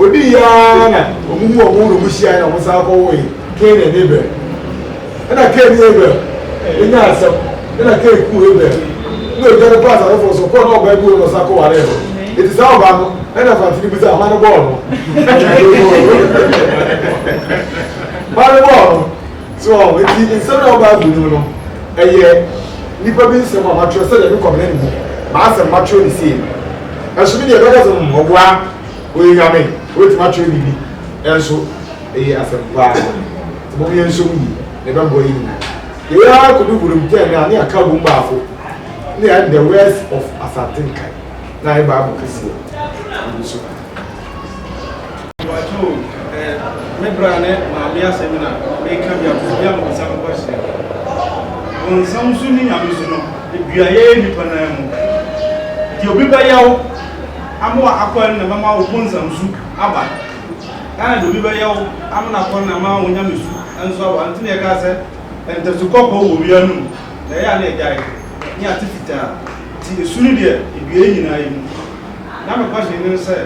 Odi yana omumu omuru mushia na musako we kene nebe na kene nebe enya asem na kene ku nebe no jere pass na for so ko no ba bu no sako wale it is all ba no na fatiri bi za ma no ball no ba no ball so it is instead of ba bu no eye nipa bi nsem ma tro se de ko me ni ma asem ma tro ni see asumi de ba so mo bua we yame wait ma tro ni bi enso eye asem ba mo ye nso yi ne ba boy yi ya ko du burum te na ni aka bu mbaafo ni and the west of Asante Nkae na e ba bu kesi nso wato me brane ma me asemina e ka bia ko bia mo sam ko se on sam su ni nyame su no e bia ye ni pana mu di obi ba yawo amo akwa na mama wo bonsam su aba ana do bi ba yawo amna akwa na mama wo nyame su enso awa ntine e ka se ente su kokko wo bia nu na ya na e jai ni atifita ti esuru de e bia nyina yi mu na me kwa se ni se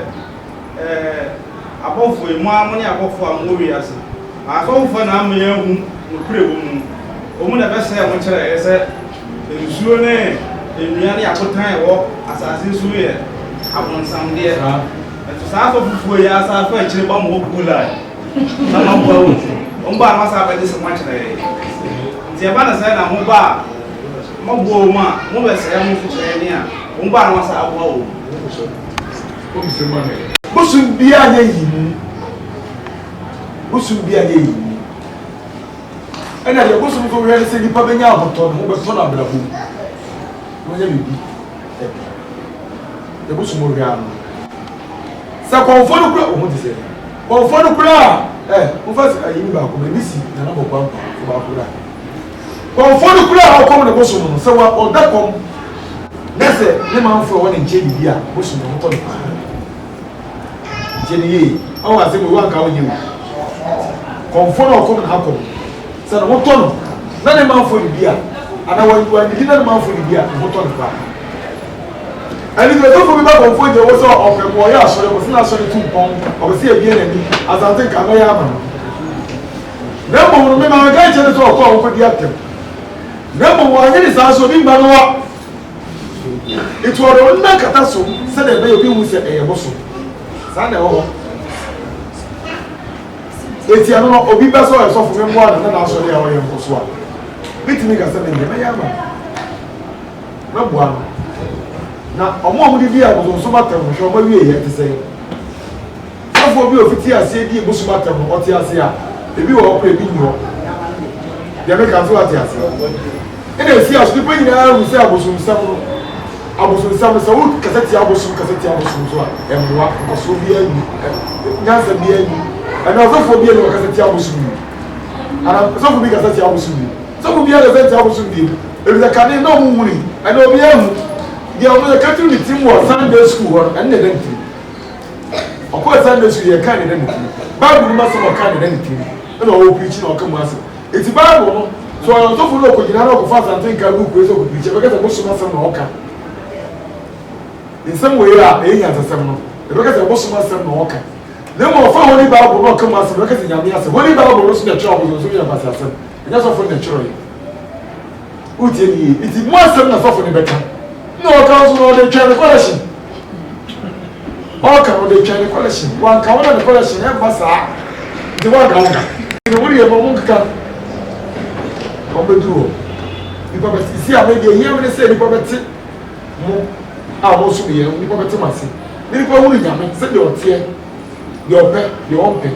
abofo emu amune abofo amuri ase afofo na amye hu nokure wo mu omu na bese mo kire ese ensuo ne enua ne akotan wo asase su ye abonsam de eto sa afofo ya asa afa kire ba mo kula na ma ba wo omba ma sa ba de se mo kire nti e ba na sai na mo ba mo bo ma mo be se mo fu kire ne a omba ma sa abo wo o bi se ma ne busum bia nye yi busum bia nye yi ena de busum ko re se nipa benya aboto no be to na brabo no nya bibi de busum ri ano sa konfo no kura o mo dise konfo no kura o fa ayi ni ba ko me bisi na na bokwa ba kura konfo no kura o ko mo busum no se wa o da kom nese ne manfo wo ne nche bibia busum no to no jeniye awa se mo wan ka onye mu konfo na ko na hapo se na moto no na ne manfo bibia ana wa ni na manfo bibia moto no pa ani do to fo bi ba konfo je wo so opemo ya asore ko sina asore tu pon o se ebie na ni Asante Nkae ya ama na mo no me ma ga che so ko ko di atem na mo wa ni sa so bi ba no wa itu oro na kata so se de be obi hu se bo so sana ho eti ano obi ba so so fu me mo ana na so le awo ye nkoso a bitimi ga se me na ya ma na bua na omo di bia go so matem hwo ma wie ye te se so obi ofiti ase di busu matem o ti ase a ebi wo okra ebi nyo ya me kan so ati ase ene si asu pe nyina ru se abosu nsam no abosu nsam se wo kaseti abosu so a emwa ko so bi ani nyansa bi ani ana so fo bi ani ko kaseti abosu ni ana so fo bi kaseti abosu ni so fo bi ani kaseti abosu ni ebi da kane no mu muri ana obi ahu dia o me katu ni tim wo Sunday school ho ana den tim o ko Sunday school ye kan den tim Bible ma so o kan den tim ana o preach na o kan mu ase eti Bible no so on so fo no ko gina na ko fa Asante Nkae book we so ko preach be ka so so na so na o kan in some way e nya tasem no e be ka so so na so na o kan le mo fa Holy Bible no kan mu ase be ka so nya me ase Holy Bible no so na trouble so nya pass asem nya so fo na chiro utie ni iti mo asem na so fo ni beka no ka so no de twa collection o ka no de twa collection wan ka wona de collection e ba sa de wa ga nga ni wuri e mo mun ka o be duro ni ba si a me de here me say ni ba beti mo a mo so ye ni ba beti mase ni ko wuri nya me se de o tie de o pe de o pe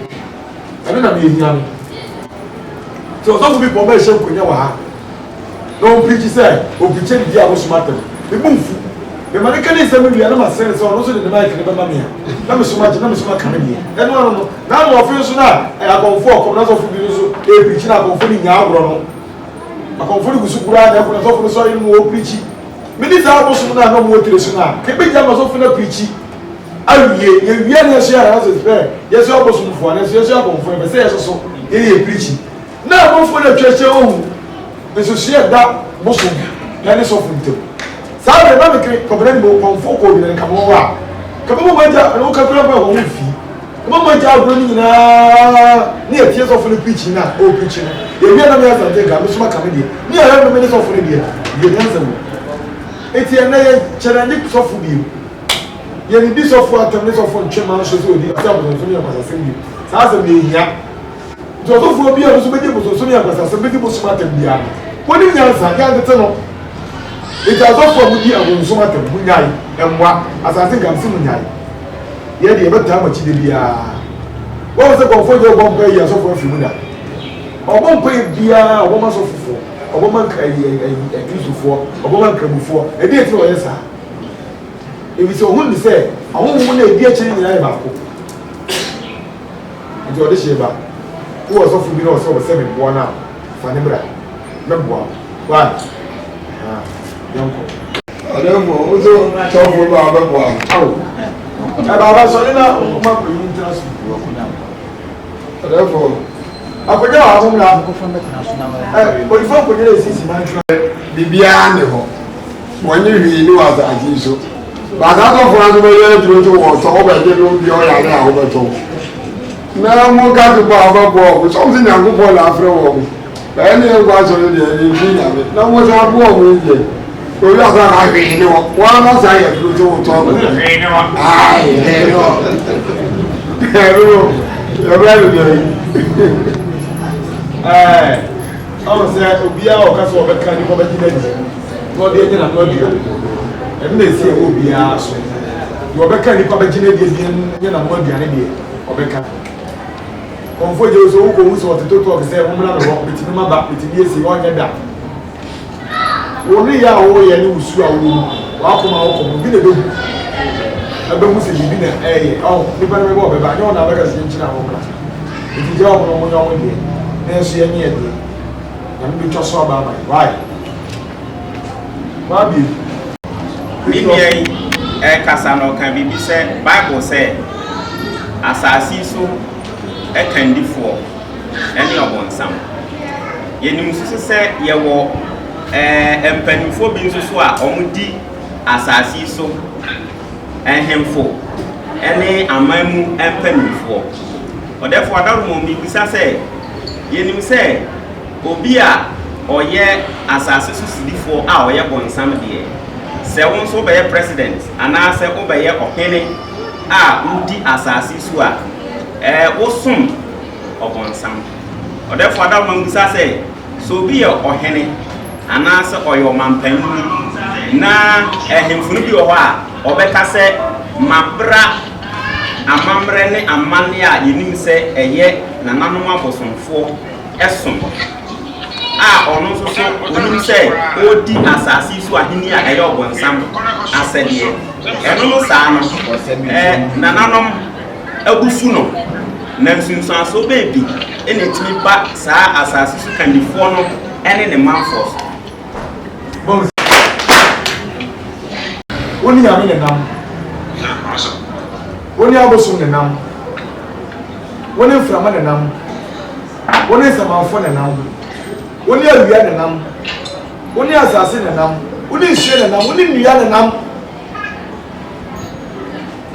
ana na me nya me so so bi bo ba she ko nya wa ha no preach say o preach di a mo so matter e bumfu The man can say, "We are not saying so." Also, the mic never mammy. Let me so much. Let me so much coming. And no, now of you so now. I go for come out of you. A preaching I go for in Yabro. I go for the Supra. I go for the soil more preaching. Minister Abosu na no more to the suna. Keep jam so for the preaching. Aye, ye na share as is fair. Yes, Abosu for. Yes, you go for. Be say so. Ye preaching. Now go for the church home. Be so share that Bosu. Na so for them. Sabe ba me ke kobere mo konfo ko bi nka mo wa ka mo manja no ka kura ba wo fi mo manja agro ni na ni e tie so for the preaching na o preaching e bi na me Asante Nkae me so maka me die ni e me so for die ye ni answer mo eti e na ye challenge so for bi ye ni bi so for atam ni so for nchema so so di asa bo so ni akasa sem bi sa sa me hia so so for bi a so be di bo so ni akasa sem be di bo so atam bia ko ni nyansa ya de no. It has also been a woman so much of Munyai and what Asante Nkae Munyai. Yet the better much to be what was the comfort one pay as of a few minutes? Or one pay beer, a woman so for a woman a piece for a woman can before a day to answer. If it's a woman say, I won't want to be a change in Ibaco. It's all this year back. Who was often being also 7 1 now for Nebra. Number one. Ademo ozo chofo ba bebo awo e baba so ni na o ma ko yin tra su wo ko na ademo akoja wa mo na ko from international o ifo ko nyere sisi na ntra bibia ne ho wonye hwi ni wa za aji so ba za to fura so be yere tro to wo so o ba je do bi o ya na ho be to na mo ka to ba bebo ko so nti nyango bo la afre wo ba ni e gwa so ni de ni fi nya me na mo sa bo o mo je o ya za na hwi ni wo wa na sa ye tro to wo to mo hwi ni wo ai he no ero yo ba lo de awo sɛ obiara ɔka sɛ ɔbɛka ne kɔbɛgyina di na ɔde agyina no adua ɛno na ɛsi ɛwɔ obiara so deɛ ɔbɛka ne kɔbɛgyina di nyɛ na no aduane deɛ ɔbɛka kɔmfo gye so wokɔhu sɛ ɔte totɔk sɛ wommra me hɔ metumi maba metumi asi ɔnyɛ da wo ne yɛ a woyɛ ne wosu a wowu wakoma wokɔm bi na ɛbɛhu sɛ biribi na ɛyɛ nipa no bɛbɛ ɔbɛba nyɛ ɔna bɛka sɛ nkyina wommra ɛti gya ɔmo no monyɛ ɔmo deɛ na ɛso yɛ ne yɛ deɛ na me twa so aba mai why babi bibi kasa no kan bibi sɛ bible sɛ asase so ɛkandifo ɛne ɔbɔnsam yɛnim nso sɛ yɛwɔ mpanimfo bi nso so a ɔmo di asase so ɛhemfo ɛne aman mu mpanimfo ɔdɛfo adaromo bibi sɛ yɛnim sɛ obi a ɔyɛ asase so sidifo a ɔyɛ bɔnsam deɛ sɛ wo nso bɛyɛ president anaasɛ wo bɛyɛ ɔhene a wodi asase so a wosom ɔbɔnsam ɔdɛfo adaromo bisa sɛ so obi yɛ ɔhene anaasɛ ɔyɛ ɔmanpanyin na ɛhemfo no bi wɔ hɔ a ɔbɛka sɛ mabra amammerɛ ne amanne a yɛnim sɛ ɛyɛ nananom abosomfoɔ ɛsom a ɔno nso so onim sɛ ɔdi asase so aheni a ɛyɛ ɔbɔnsam asɛdeɛ ɛno no saa no nananom abufu no na nsunsuanso baabi ɛna ɛtumi ba saa asase so kandifoɔ no ɛne ne manfoɔ so woni nyame ne nam woni abosom ne nam woni mframa ne nam woni samanfo ne nam woni awia ne nam woni asase ne nam woni nhwie ne nam woni nnua ne nam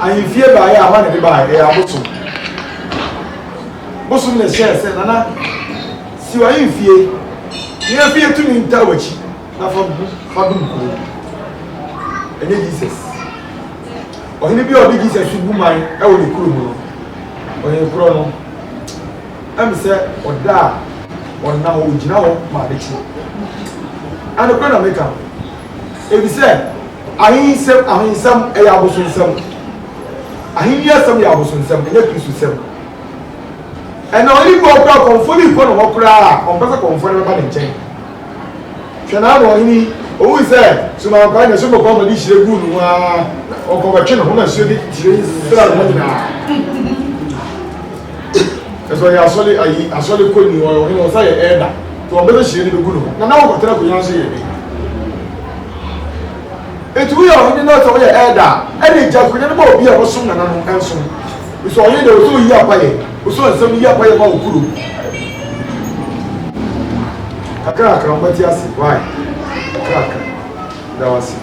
ahemfie baayɛ a hɔ ne de baayɛ ɛyɛ abosom bosom ne hyɛ sɛ nana si wa ahemfie ne afie tu ne nta wakyi na fa dum kuro ɛnyɛ Jesus ɔhene bi a ɔde Jesus bu man ɛwɔ ne kuro mu no ɔhene kuro no ɛm sɛ ɔda a ɔnam ɔgyina hɔ ma adekye ɛne kuro na meka ebi sɛ ahensɛm ɛyɛ abosonsɛm ahenni asɛm yɛ abosonsɛm ɛnyɛ kristo sɛm ɛna ɔhene bi ɔkora kɔnfo bi kɔ na hɔ koraa a ɔmpɛ sɛ kɔnfo no bɛba ne nkyɛn hwɛ naa na ɔhene who is there? So my kind of super comedy, she good or convention, who is really that's why I saw it couldn't you or he was a air to a better shade of good. Now, what I can say. It will not only air that any judge will never be a soon and handsome. We saw you there was 2 years by we saw some year by about Kuru. A crack on what you asked. Why? A crack. That was it.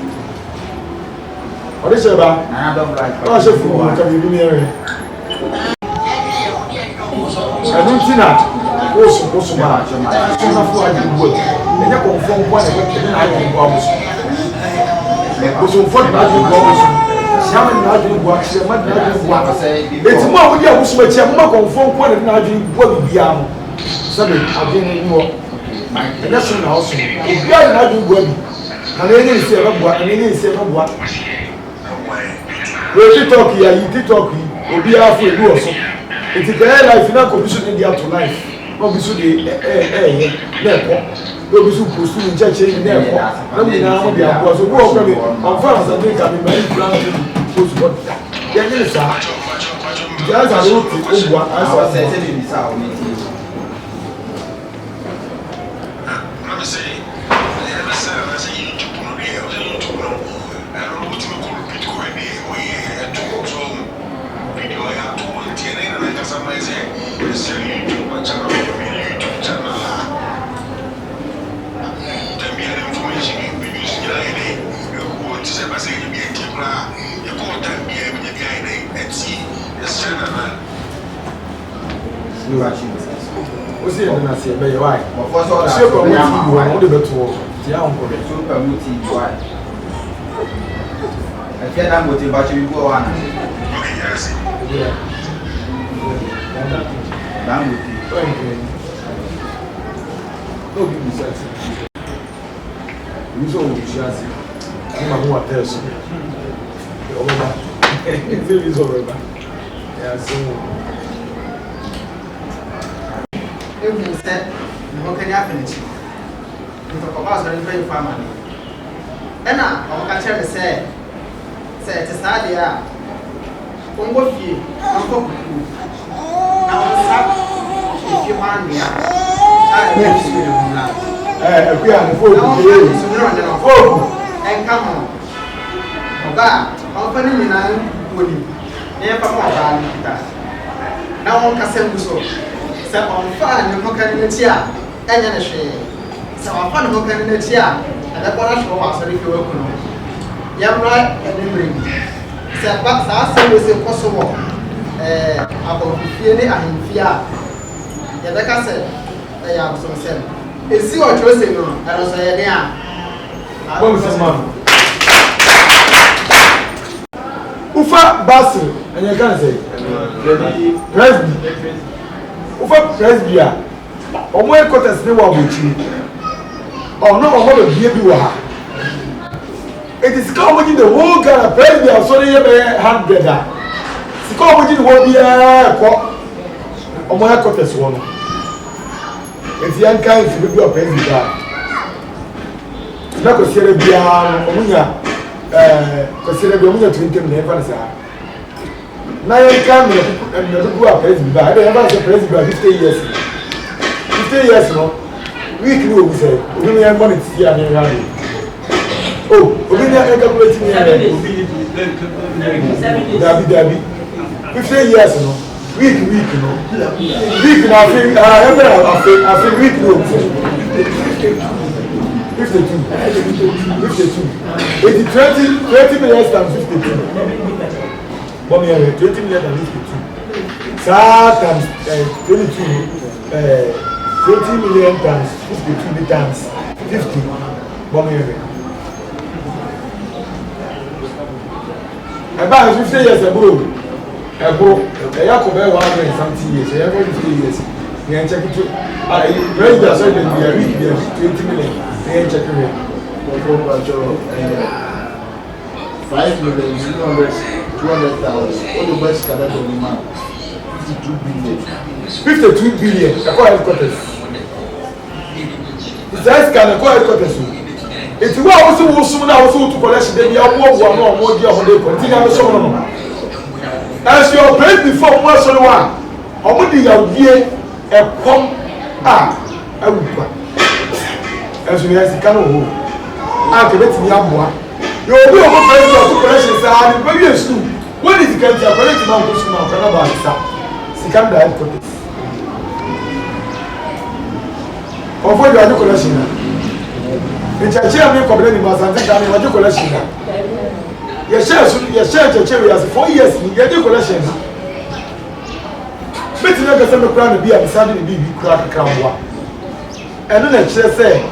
What is it about? I don't like it. I should feel like I'm in the area. I don't think that. Also, much. I'm not sure I can work. And you confirm one and I can go out. So for the magic box, Shaman Nadu works, the mad Nadu works. It's more with your Muslim, I'm confirm one and Nadu will be armed. Something I've been in more. And that's an awesome. If you are Nadu Webby, and then say what, and then say what. We're talking here, you did talk, will be after you also. It's a very life in a condition in the afterlife. Obviously, no be supposed to in church in there. No be now be a was a walk on first I think I'm very proud to post what. Then is that. Just a look to what I was saying in this hour meeting. I'm saying, I say you to know here, to know. I don't know what you call Bitcoin here, to control video I have to want to and I got some say, YouTube channel, YouTube channel. What's it? I say, "Be why?" What's all that? Super multi, you want the better. Yeah, uncle. Super multi, why? I feel that motivation will go on. Okay, yes. Yeah. That multi. No, give me sense. You saw what you see. I'm not tell you. Over. It's over. Yeah, so. Everything said, how can you finish? You talk about the very family. And now, I'm going to say, it's a sad year. Come with you, I'm going to you. Now, if you want me, I'm going to you now. We are the food. And come on. Okay, I'm going to you. Never more than that. Now, I'm going to say, so on fire, you can in the chair, and then a shade. So I'm fun who can in the chair, and I want to show us if you will know. You're right, and then bring. So, but I say, it's impossible. About feeling and fear. Yeah, like I said, I have some sense. It's your choice, and I say, yeah. What was the man? Ufa Basil, and you can say, Presby. Ufa Presbya, or more quarters never with you. Oh no, I'm going to give you a. It is coming in the whole Ghana Presbya, so they have a hand better. It's coming in the whole year, or more quarters one. It's young kind of people of Presbya. Not consider Bia, consider the 20 minutes. Now you come and you go up Presbya. I don't have a Presbya 50 years. 50 years no. Weekly we say, we have money to see and rally. Oh, we have a calculating Dabi. 50 years no. Week no. Week now I feel week no. 52. 20 minutes times 52. But we have 20 million and 52. Times 22. 20 million times 52 times 50. But we have about 50 years ago. I have 170 years. I have 50 years. We can check it. Very just said that we are reaching 20 million. We can check it. 5 million, 200,000. All the best can have on man. 52 billion. 52 billion. The core headquarters. The size can acquire headquarters. It's what I was soon I was to collection, then you have more day, continue to show them. As your place before once on one, I would be a year a pump. I would buy. As we have the canoe, I can let me have one. Your will of collections are very soon. When is the country operating on this month? About Sikanda headquarters. Of what you are collection. The church is complaining about Asante Nkae. What you collection? Your church has 4 years. You get your collection. But you know, some crown be a Sunday be crack crown. And then the church say,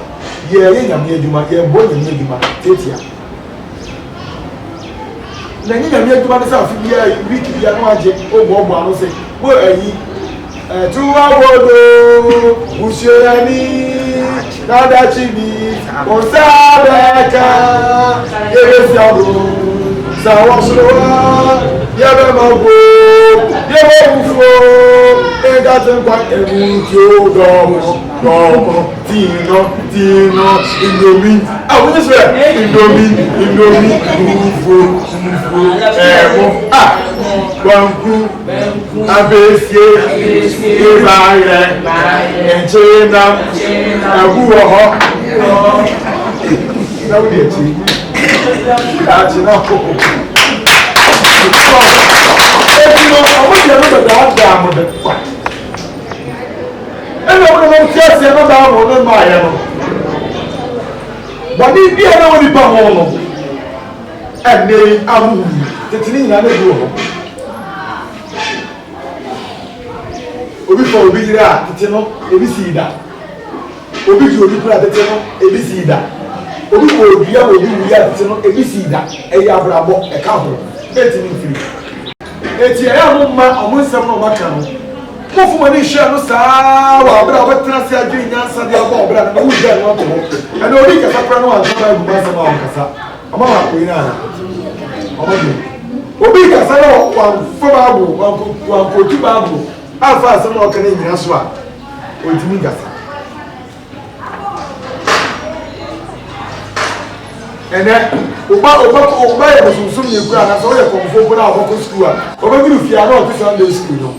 "Yeah, you're born in Yeduma, Tetia." Then you are to myself, we can watch it. Oh, Bob, say, where are ye? 2 hours, Ushani, Nadachi, Osabeka, Yeresabu, Sawasua, Yabamago, Yabamufo, and that's quite a good Tino, Indomie. I will just say Indomie, Banku, Abesi, Ibaire, and China, Abuha. Now we get you. That's enough. I want you to know that damn with the fight. And I want to tell you about my but if you are only Pamolo and they are the Tinin and the Guru. Before we get out, the Tino, ABC that. Obi to Obi at the Tino, ABC that. Obi will be able to be at the Tino, ABC that. A Yabrabo, a couple, 18 free. It's a young man almost some of my camel. Move money share no sa wa bra wa trans ya dwi nyansa de abo bra na wo je no to e no ri kasa pra no an sa bu ma sa ma kasa ama ma ko ina na ama bi obi kasa no wa fo ba bu wa ko ti ba bu afa sa no ka na nyina so a o ti mi kasa ene oba ya sunsun ni kura na so ye konfo bu na ko school a oba bi fi a no ti Sunday school no.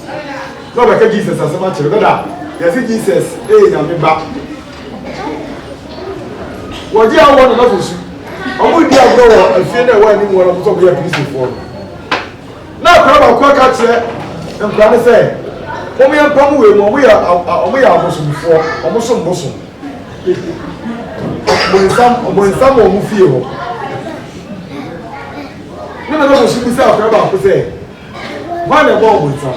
No, because Jesus has so much. Yes, Jesus, hey, I'm back. What do you want to know? I would have no fear that one anymore. I'm talking about peace before. Now, come on, quick catch and plan to say, when we are coming, we are almost before, almost some bosom. When some will feel. No, no, she was out about to say, why the ball with some.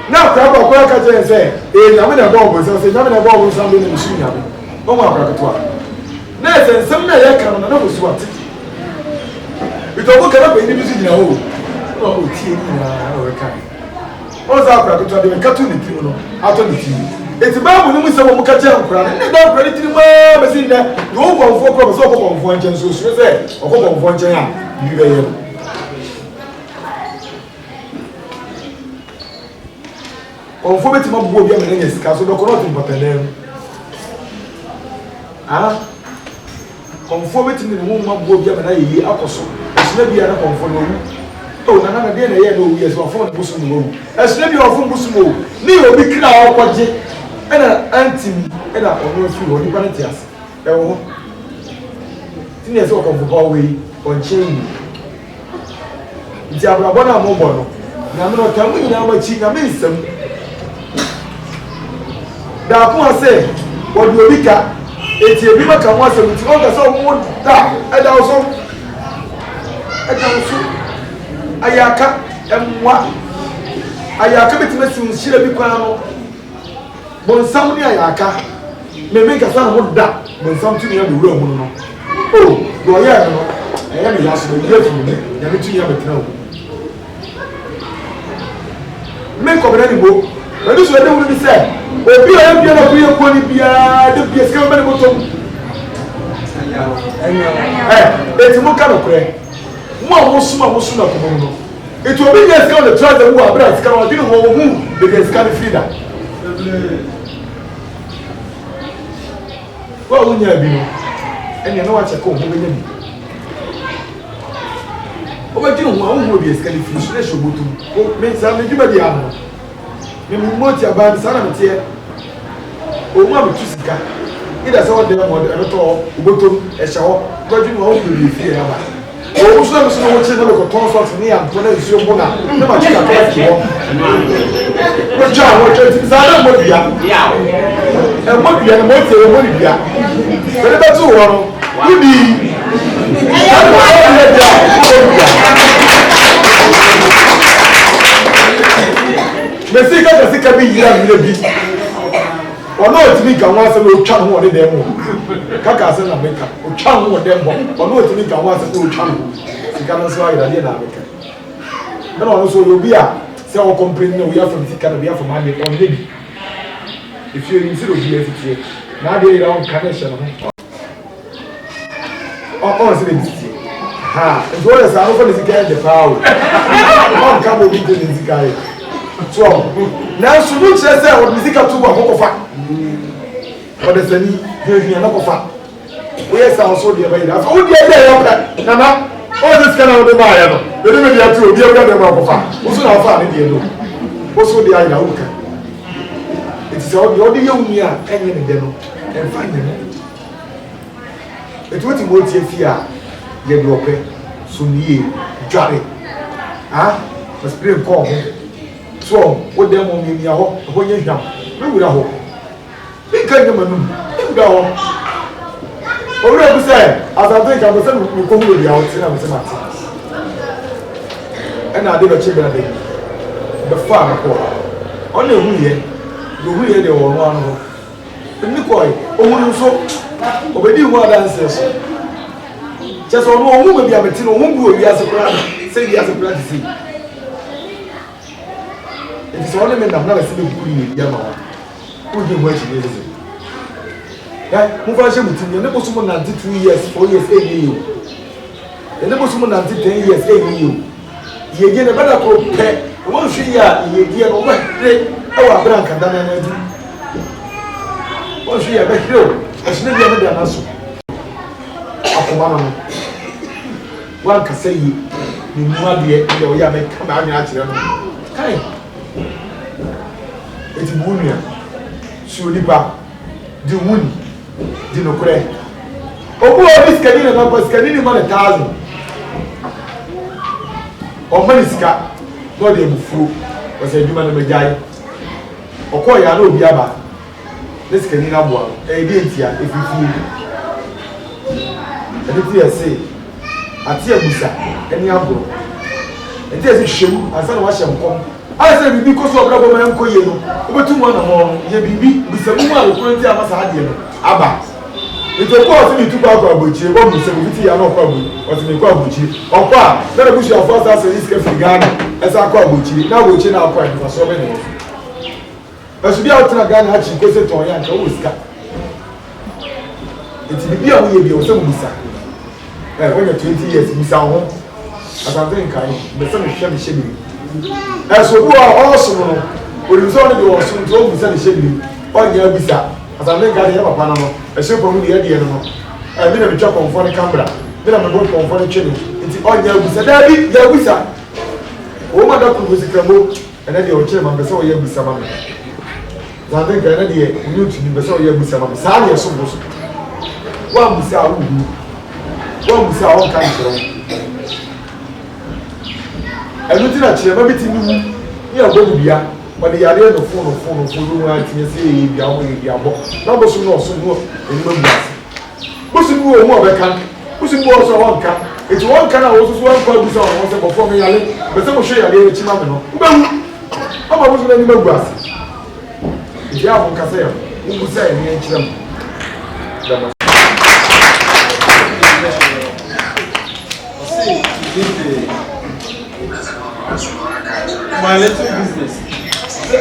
Now, Crabber, what I can say, I'm in a bubble, so I'm in a bubble, something in the machine. Oh, my God. Now, some day I come and I was what it don't look up in the music. Oh, Tina, or a kind. What's our Crabber? They cut to the tune out on the TV. It's about when we saw a catch up, and they don't credit to the machine that you all for problems of one chance, so she said, or one chance, you conformity to my boy, I'm in a scar, so don't call him but them. Ah, conformity to the woman, my boy, I'm a year also. It's never a conformity. Oh, another day, I know we are from Busmo. As never your from Busmo, Neo be clear out what and an auntie and I almost feel what you want to ask. Tinias walk of the hallway on chain. It's a Rabona mobile. Now, I'm not telling you how much you miss them. Dakuma say, what do you make? It's a river can once a week. All the song won't die. And also, Ayaka and what? Ayaka between Shilla Bicano. Bon, somebody Ayaka may make a son of that when something in the room. Oh, go ahead. I am a last year from me. Never 2 years ago. Make up an animal. But this is what they will be said. Obi a yɛ na obi ekɔ ni bia de bia sika mbɛ ne bɔtɔm eti mo ka no korɛ mo a mo suma na kɔmɔ no eti obi yɛ sika on the trust dem wo abira sika no ɔdi ne ho hu de de sika ne frida Well, when you have been, and you know what you call home. Over to one will be a skelly fish, let's go to make some of the animal. You want your band, son of here. Oh, Mamma Tusica. It has all the one at all, bottom, a shower, but you know, you will fear. Oh, so much of consult me and pronounce your mona. No much to collect you. But John, what is that? What we are? Yeah. And what we are, what we are. But that's all. You be. Mesika kasika bi yira mi bi. Ono otimi ka wan se no twa ho de dem. Kaka se na meka. O twa ho de dem. Ono otimi ka wan se no twa ho. Sika no so ayira de na meka. Na ono so obi a se o complain no we are from sika no we are from ade on dey. If you in zero here fit na dey down connection ho. Oh, se dey. Ha, so le sa no for the sika de power. On ka mo bi de sika e. So, now so you say what music to go kofa. But the sani, you na kofa. We say also dey by that. So dey there nana, all this kind of the buy no. They dey dey to obi e go dey kofa. So na fa ne dey no. So dey ayi na uka. It is all the young a enye ne dey no. And find them. It what you want to fear. Get do ope. So nie dware. Ah, the spirit call. So, what them on me, when you're down, we would have. We can't get a go. Oh, we have to say, as I think I was saying, we come with the outside of the matter. And I did a chicken day. The farm, only who hear the one. The Nikoi, oh, so, obey what answers. Just on one woman, be a material, whom we as a plan, say he has a plan to see. It is only men that have never seen a good in Yamaha. Who do what she is? Move on, you never someone 92 years, 4 years, 8 years. You never someone 10 years, 8 years. You get a better pro pet. Once you hear, you get over our branch and done. Once you have a hero, as never done us. One can say you know, you have come out naturally. It's Bunia. Suliba, the moon, the no cray. Oh, this canine was canine 1,000. Or Maniska, not a fool, was a human Majai. Or Koya no Biaba. This canine one, a dear if you feel. And if you say, I tear Musa, any ambo. It is a shame, and some wash and come. I said, because of Rabban Koyeno, over 2 months more, ye be with some woman who couldn't have us had Abba. It was me to Babuchi, 170 and no problem, was in the Babuchi. Or pa, let a bush of us as a Ghana, as I call Buchi, now watching our point for so many. I should be out in a Ghana, actually, goes to Toya and Kowska. It's the beer we be also Musa. When you're 20 years, Musa, Asante Nkae, the son of Shabby. As we are also, we resolve the also to open the shady on your visa. As I make a Panama, a super movie at the animal. I mean, a job on for the camera. Then I'm going for the channel. It's on your visa. There be your visa. Woman, doctor was a crumble, and then your chairman, the so your visa. I think I knew to be the so your visa. Sally, so one visa, one visa, all kinds of. And looking at you, maybe you are going to be but the idea of phone, and say, you are going to be a book. Number soon also know in London. Pushing more can, pushing more also one can. It's one can also one call this on once before me, but some will show you a little chimano. How about the animal grass? If you have one castle, who will say, my little business. I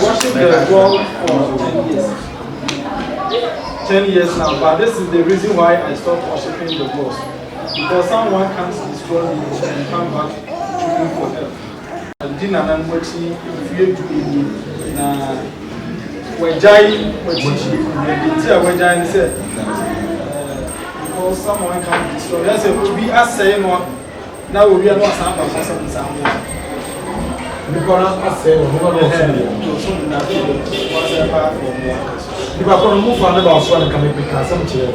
worship the God for 10 years. 10 years now, but this is the reason why I stopped worshiping the God. Because someone comes to destroy me and come back looking for help. I didn't know what if you do Wajai, Wajai said, because someone can destroy. That's it. Will be as saying one. Now we are not some of some. Because I say, who are if I can move on about one can make some chair.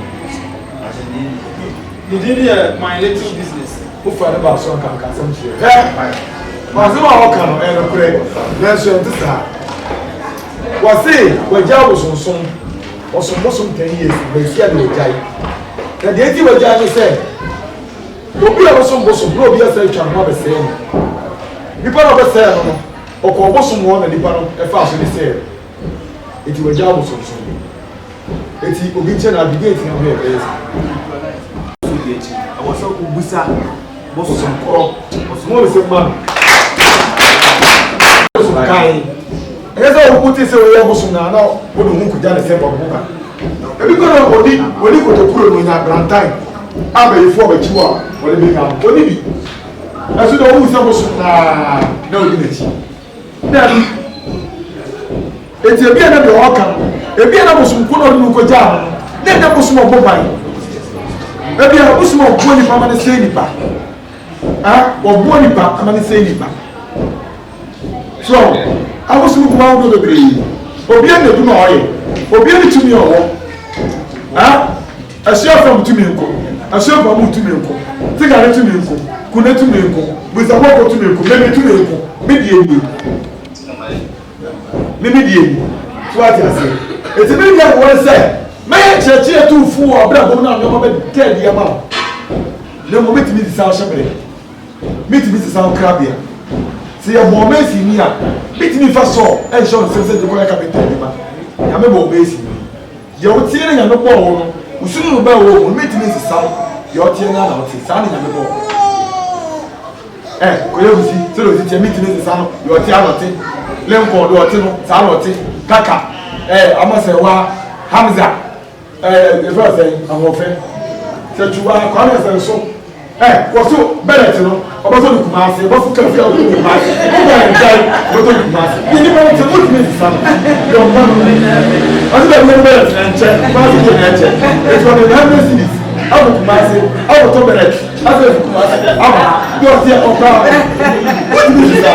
You did my little business. Who find about some can some chair? But some are can and pray. Let's show this. Was say, where Joe was on some or some Muslim 10 years, they see a little guy. The day you were Johnny said, don't be a Muslim, no be a search and have a saying. You put up a saying, or call Muslim one and the panel a fast in the sale. It was Joe was on some. It's the Obichan at the gate in our place. I was so Busa, was some call, was more than man. Ẹ̀yẹ́ sọ put ṣe oyè ọmọsùn náà náà ó lè mú kùjá lè sẹ́pọ̀ ọ̀pọ̀ká. Ẹbí kọ́ náà òní kòtò kúrò ní ọ̀yà Brantain, àbẹ̀yẹ fún ọ̀bẹ̀ jíwọ̀ wọlé bí kàmù. Ó níbi, ẹ̀sùn náà ó wù sí ọmọsùn náà òdì nẹ̀kí. Nẹ́ẹ̀ni, ètì ẹbí ẹ̀nà bí ọ̀ọ́kà, ẹbí ẹ̀nà mọ̀sùn kú náà nínú kọjá àwọn, ní ẹ̀nà mọ̀sùn ọ̀bọ̀ báyìí. Ẹbí ẹ̀nà mọ̀sùn ọ̀bọ̀ nípa amani sẹ́yìn nípa. Ọ̀bọ̀ nípa amani sẹ́yìn nípa. So, I was looking around the green. Obian the Dunoy, Obian to me or a share from Tuminko, a share from Tuminko, think I let Tuminko, Kunet Tuminko, with a walk to Tuminko, maybe Tuminko, maybe what I say. It's a big one say, may I cheer 2 4 or Brabona, no moment 10 the amount. No moment meet the South Champagne. Meet Mrs. South Crabia. See a moment in here. Meet me for so, and show the sense of the capital. I remember basically. You're tearing and no more. We shouldn't know meet me to sound. You're tearing out, sounding at the ball. Could you see? So it's a meeting in the sound. You're tearing, Lemco, Lotino, Sanotti, Kaka. I must say, Hamza. The first thing I'm offended. Said you are corners and so. What's so better to know? About the Kumasi, what's the coffee of the Kumasi? What's the Kumasi? You never to look me, son. Your mother. I said, I'm better than check. It's one of the embassies. I will Kumasi. I will talk better. I said, Kumasi. You're here on power. What do you say?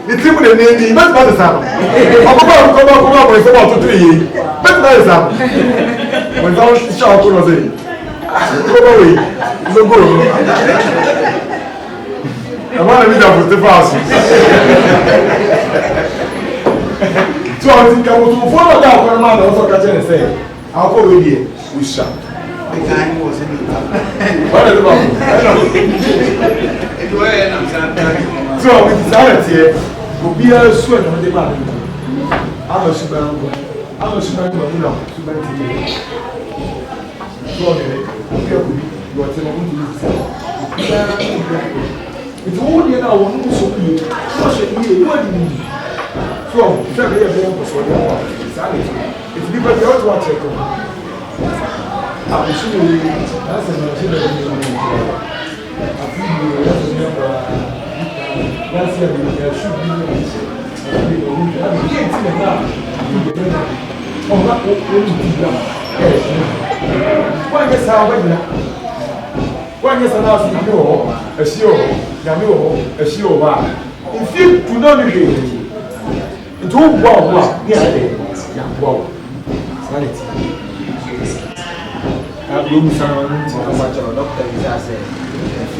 It's even a name, but not the sound. Come up with about 2 years. But not the sound. When I shout, I say, go away. So go. I want to meet up with the fast. So I think I will follow that one man also catch and say, I'll go with you. We shall. The guy was in the what is about? So with his talent here, will be a sweat on the man. I'm a super uncle. I'm a super uncle. Super uncle. So, you are telling me it's all you know. One so be such a year. What do you mean? So, very very much for you. It's because you ought to watch it. I'm sure that's a material. I feel that's a number. That's here there should be oh, that why guess how why guess a show a show if you do not be it won't wow yeah wow sanity. Room sound doctor is as if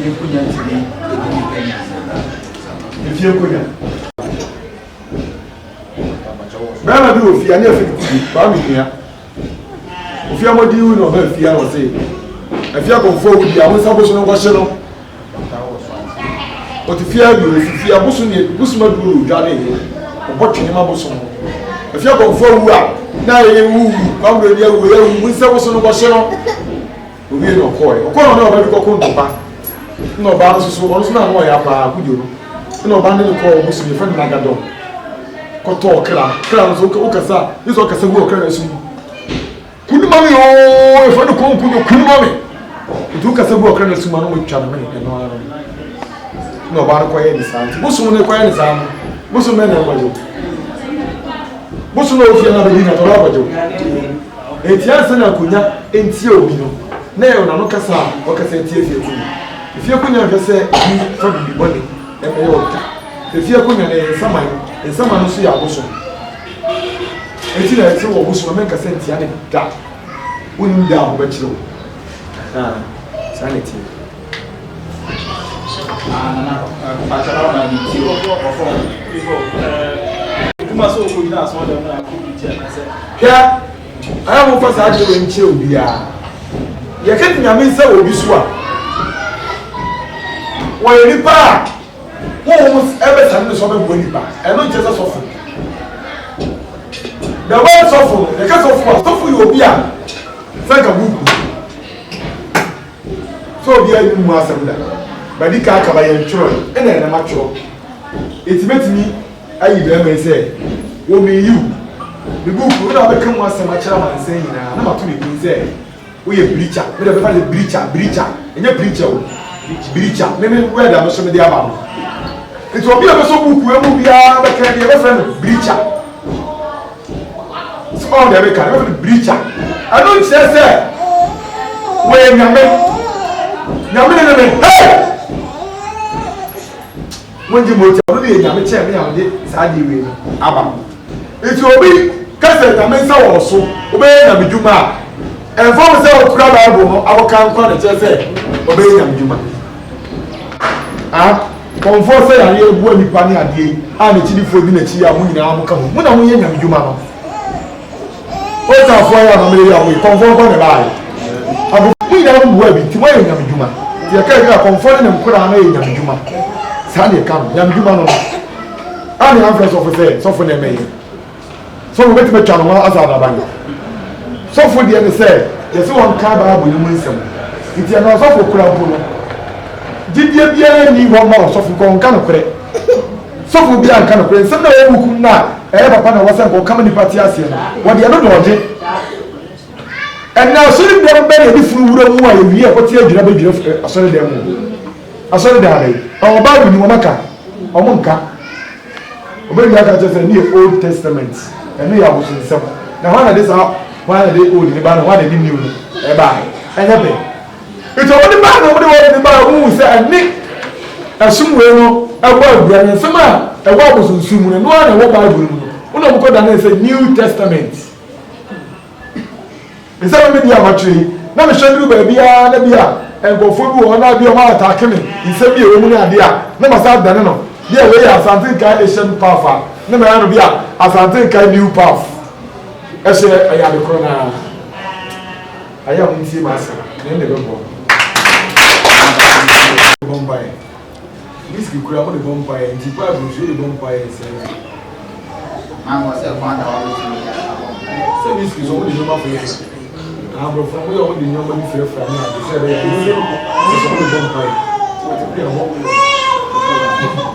you couldn't if you couldn't. Bẹ́ẹ̀ bí òfin àní ẹ̀fẹ̀ báàmì ìyá òfin àmọ́dí ìwé náà bẹ́ẹ̀ fi àwọn ṣe ẹ̀fí àkọ́fọ́ òwúdi àwọn sábòsùn náà wáṣẹ́ náà ó ti fi àgbè òfin fi àbòsùn ní bùsùn mẹ́dúró òjò alẹ́ yìí ọ̀bọ̀ tì ní má bòsùn ẹ̀fí àkọ́fọ́ òwú à náà yẹ wúwú báwo lè yẹ wú sábòsùn náà wáṣẹ́ náà òbí ẹ̀ náà kọ́ ẹ̀ ọkọ́ náà ọ̀bẹ bí kọ́kọ́ ntọ́ba nínú ọba soso ọ̀nùsùn náà wọ̀ yà pa àkúdìó nínú ọba nínú kọ́ ọ̀bùsùn yẹ fẹ́ẹ́ nàgàdọ̀ kọ́tọ̀ ọ̀kẹ́ra kẹ́ra nso ọ̀kẹ́sà yíṣọ́ ọ̀kẹ́sà wú ọ̀kẹ́ra ẹ̀sùn kúndùmọ́mì ooo ẹ̀fọ́ ní kọ́ nkúndùn kúndùmọ́mì itu kasa bu okra na suma no mutwa no no ara no ba no koye ni sa busum ne koye ni sa busum ne na kwajo busum no ofia na be na to ra kwajo etia se na kunya entie obi no na e na no kasa o kasa entie fie kunya fie kunya kasa ni fa bi bone e me yo ta fie kunya ne nsama no so ya busum eti na eti wo busum men kasa entie ne da unim da ho ba kiro sanity. Yeah, I am for such a win chill. You can't mean so be swap. When you pack, almost every time the summer when you pack, and not just a sofa. The word sofa, the case of what, so for you be a thank a book. So be a new master, but the car cover your children, and then a mature. It makes me, I even say, woman, you. The book will not become master, my child, and saying, I'm not to be say, we a preacher, we have a preacher, and your preacher, maybe where there was some of the above. It will be a so book where we are, but can be a friend, preacher. So all the American, preacher. I don't say, where you make. Hey! When you move to the Yamacha, Sadi will Abba. It will be Cassette, I mean, so also, obey Yamijuma. And for myself, crab, our camp, obey Yamijuma. Ah, comfort say, I hear one penny a day, and a chili for dinner, I'm coming. When I'm in Yamijuma. What's our fire? We conform on the line. We don't worry to wear Yamijuma. You can't confront them, put on a Yamijuma. Sandy come, Yamijuma. I'm the answers of a say, so for them. So we went to the channel as a band. So for the other say, there's one car with Winsome. It's an also for Kurapuno. Did you be any one more so for Canocre? So for be a Canocre, some of them who could not ever find a wasn't coming party as you. What you know, and now, so you don't bury a different room. We are what you're going to do. I saw them. I saw them. Our Bible, you Maka, or Monka. Maybe I can just a new Old Testament. And we are watching some. Now, one of these are one of the old, the band, one of the new. Bye. And happy. It's only man over the Bible who said, Nick, as soon as a word, and some a word was soon, and one of what Bible. One of them said New Testament. It's a media battery. Now, show you baby, and go for you, and I'll be a man attacking me. He said, be a woman idea. Never said that, no. Yeah, we are Asante Nkae Asian Power. Never have be Asante Nkae New Power. I say, I am the corner. I am in see myself. Then they go Bombay. This could have the Bombay, and the Bible should be Bombay. I was a fan of so this is only the number for you. I'm from where all the normally fair from me. They said it's only Bombay.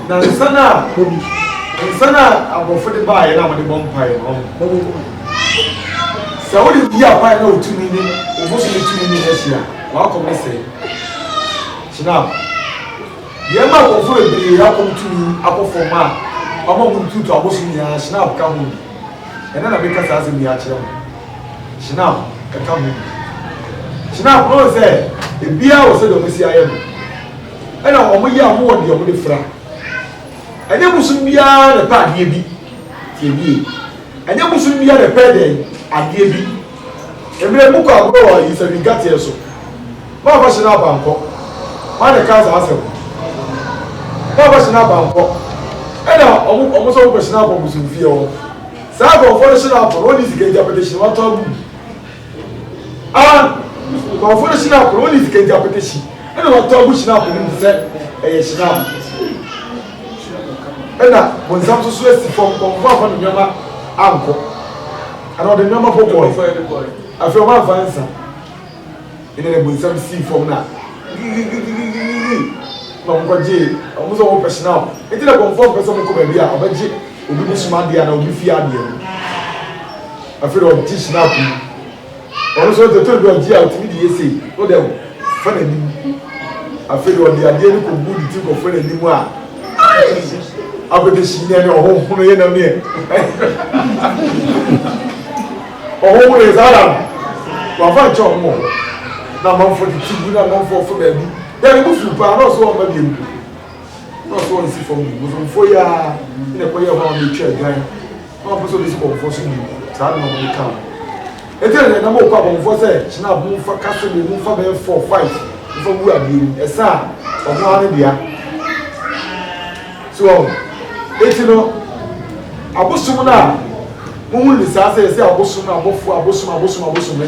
Now, Sana, I'm for the buy and I'm the Bombay. So, what is the buy no 2 million, or mostly 2 million this year? Welcome, Miss. Now, the amount of food they welcome to me, Apple for man. I'm going to a Boston Snap come and then I because as in the actual Snap, come in. Snap, no, say, the beer was said of Missy I am. And I'm more than the fra. And there was soon be the part here be TV. And there was soon be the pay at DB. And the book of Goa is a regard here so. What was an Bangkok? Why the cars are so? What was an Bangkok? And now, almost all question about Muslim fear. Sabo for the Shinap, what is the interpretation? What taboo? For the Shinap, what is the interpretation? And what taboo Shinap in the Shinap? And now, when some society from the number uncle, and all the number for boy, I feel one fancy. And then when some see from now. Nongoje omuzo wo personal enti na confirm person ko ba bia obaje obi bi suma dia na obi fi ade afero teach na ku ono so to do agi out mi di ese o dem fa n'anim afei de ɔde adeɛ no kɔgu ne ti kɔfa n'anim a abɛde hyia ne ɔhonhono yɛ nam ne ɔhonhono yɛ saa da no wafa nkyɛ ɔmo na amanfoɔ de ti gu na amanfoɔ ɔfo baabi yɛ ne mu firi paa na ɔso ɔma bi mu na ɔso ɔnsi fam mu bosomfoɔ yi a ne kɔyɛ hɔ a ɔmetwa aduan na ɔpɛ sɛ ɔde si kɔmfoɔ so mu saa de na ɔmo ka eti ɛdɛ nam okɔ abɔnfoɔ sɛ kyina abɔnfoɔ kasa bi mu fa bɛyɛ 4-5 mfa wu adeɛ mu ɛsa a ɔmo ano dea so eti no abosom na muhu ne saa sɛ yɛsɛ abosom na abɔfoɔ abosom na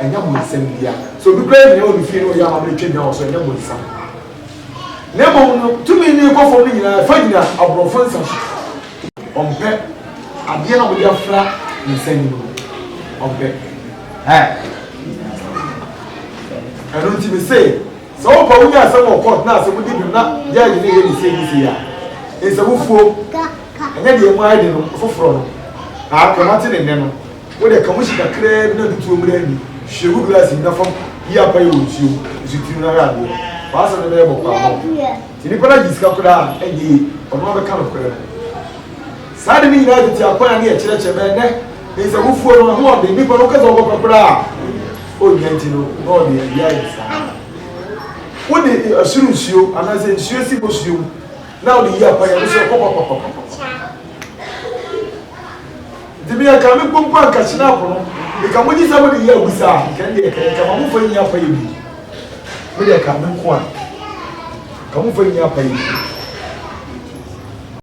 ɛnyɛ mo nsɛm bia so obi kura nyɛ ɔde fie no ɔyɛ ama betwa nyɛ ɔso ɛnyɛ mo nsɛm na mmom no tumi ne kɔfɔ no nyinaa fa nyina aborɔfo nsa so ɔmpɛ adeɛ na wɔde afra ne nsa ni no ɔmpɛ ɛno nti me se sɛ wɔpa wonya asɛm wɔ court na asɛm wodi bi na gyaagye ne yɛ ne sei a nsɛmufuo ɛnyɛ deɛ mu ayɛ de no foforɔ no akɔmate ne nne no wode ka mo hyi kakraa bi na de tuo mmra ani hwɛ gu glass nyina fam yi apa yɛ wɔ nsuo nsutiri no ayɛ adeɛ waasɛ no bɛyɛ bɔkɔ ama nti nnipa no agye sika koraa ɛyɛ ɔno abɛka no korɛ no saa de ne nyinaa tete akwan a ne yɛkyerɛkyerɛ bɛɛ nɛ nsɛmufuo no ho ɔde nnipa no wokasa wɔkɔpɛ koraa ɔnya nti no na ɔde awia yɛ saa wode asoro nsuo anaasɛ nsuo si bɔ suo mu na wode yi apa yɛ no so ɛkɔpɔpɔpɔpɔ nti bi yɛka me kpompo ankakyena apo no eka mogye sɛ mode yi agu saa ka ma mofa yi apa yɛ bi mede ka me nko a ka mofa yi apa yɛ bi